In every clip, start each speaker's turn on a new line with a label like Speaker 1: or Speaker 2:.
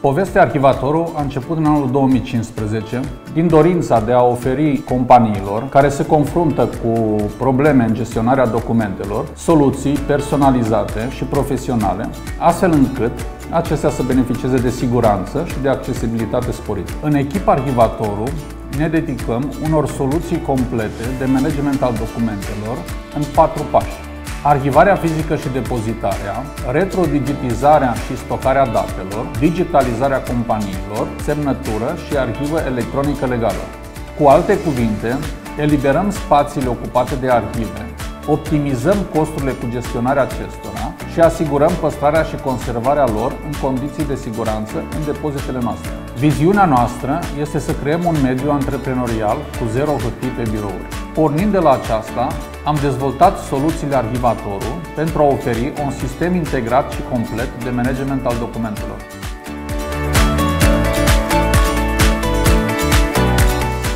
Speaker 1: Povestea Arhivatorul a început în anul 2015 din dorința de a oferi companiilor care se confruntă cu probleme în gestionarea documentelor soluții personalizate și profesionale, astfel încât acestea să beneficieze de siguranță și de accesibilitate sporită. În echipa Arhivatorul ne dedicăm unor soluții complete de management al documentelor în 4 pași. Arhivarea fizică și depozitarea, retrodigitizarea și stocarea datelor, digitalizarea companiilor, semnătură și arhivă electronică legală. Cu alte cuvinte, eliberăm spațiile ocupate de arhive, optimizăm costurile cu gestionarea acestora și asigurăm păstrarea și conservarea lor în condiții de siguranță în depozitele noastre. Viziunea noastră este să creăm un mediu antreprenorial cu zero hârtii pe birouri. Pornind de la aceasta, am dezvoltat soluțiile Arhivatorul pentru a oferi un sistem integrat și complet de management al documentelor.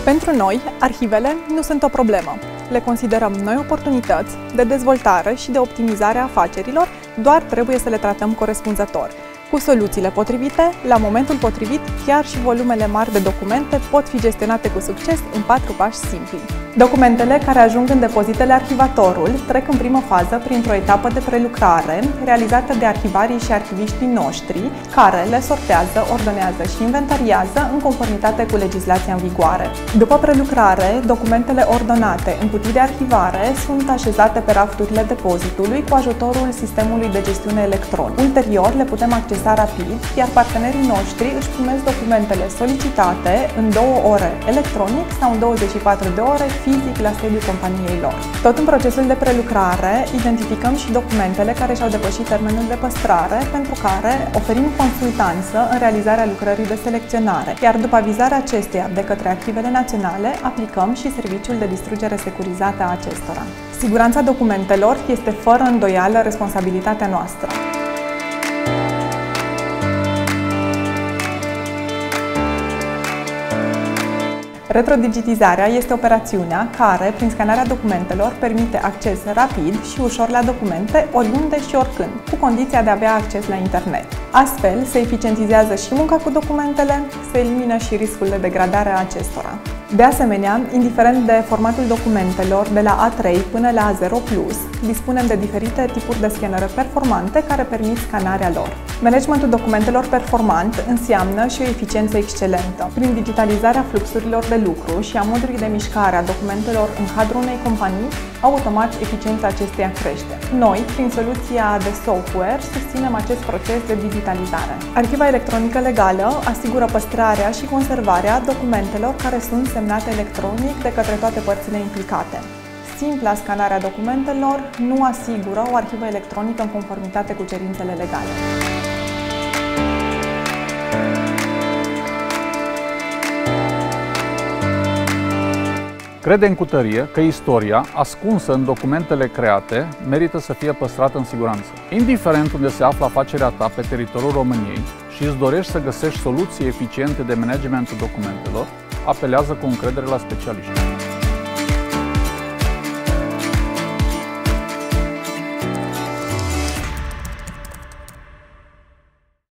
Speaker 2: Pentru noi, arhivele nu sunt o problemă. Le considerăm noi oportunități de dezvoltare și de optimizare a afacerilor, doar trebuie să le tratăm corespunzător. Cu soluțiile potrivite, la momentul potrivit, chiar și volumele mari de documente pot fi gestionate cu succes în 4 pași simpli. Documentele care ajung în depozitele Arhivatorul trec în primă fază printr-o etapă de prelucrare realizată de arhivarii și arhiviștii noștri, care le sortează, ordonează și inventariază în conformitate cu legislația în vigoare. După prelucrare, documentele ordonate în cutii de arhivare sunt așezate pe rafturile depozitului cu ajutorul sistemului de gestiune electronic. Ulterior, le putem accesa rapid, iar partenerii noștri își primesc documentele solicitate în 2 ore electronic sau în 24 de ore fizic la sediul companiei lor. Tot în procesul de prelucrare, identificăm și documentele care și-au depășit termenul de păstrare, pentru care oferim consultanță în realizarea lucrării de selecționare, iar după avizarea acesteia de către arhivele naționale, aplicăm și serviciul de distrugere securizată a acestora. Siguranța documentelor este fără îndoială responsabilitatea noastră. Retrodigitizarea este operațiunea care, prin scanarea documentelor, permite acces rapid și ușor la documente, oriunde și oricând, cu condiția de a avea acces la internet. Astfel, se eficientizează și munca cu documentele, se elimină și riscul de degradare a acestora. De asemenea, indiferent de formatul documentelor, de la A3 până la A0+, dispunem de diferite tipuri de scanere performante care permit scanarea lor. Managementul documentelor performant înseamnă și o eficiență excelentă. Prin digitalizarea fluxurilor de lucru și a modului de mișcare a documentelor în cadrul unei companii, automat eficiența acesteia crește. Noi, prin soluția de software, susținem acest proces de digitalizare. Arhiva electronică legală asigură păstrarea și conservarea documentelor care sunt semnate electronic de către toate părțile implicate. Simpla scanare a documentelor nu asigură o arhivă electronică în conformitate cu cerințele legale.
Speaker 1: Credem cu tărie că istoria, ascunsă în documentele create, merită să fie păstrată în siguranță. Indiferent unde se află afacerea ta pe teritoriul României și îți dorești să găsești soluții eficiente de managementul documentelor, apelează cu încredere la specialiști.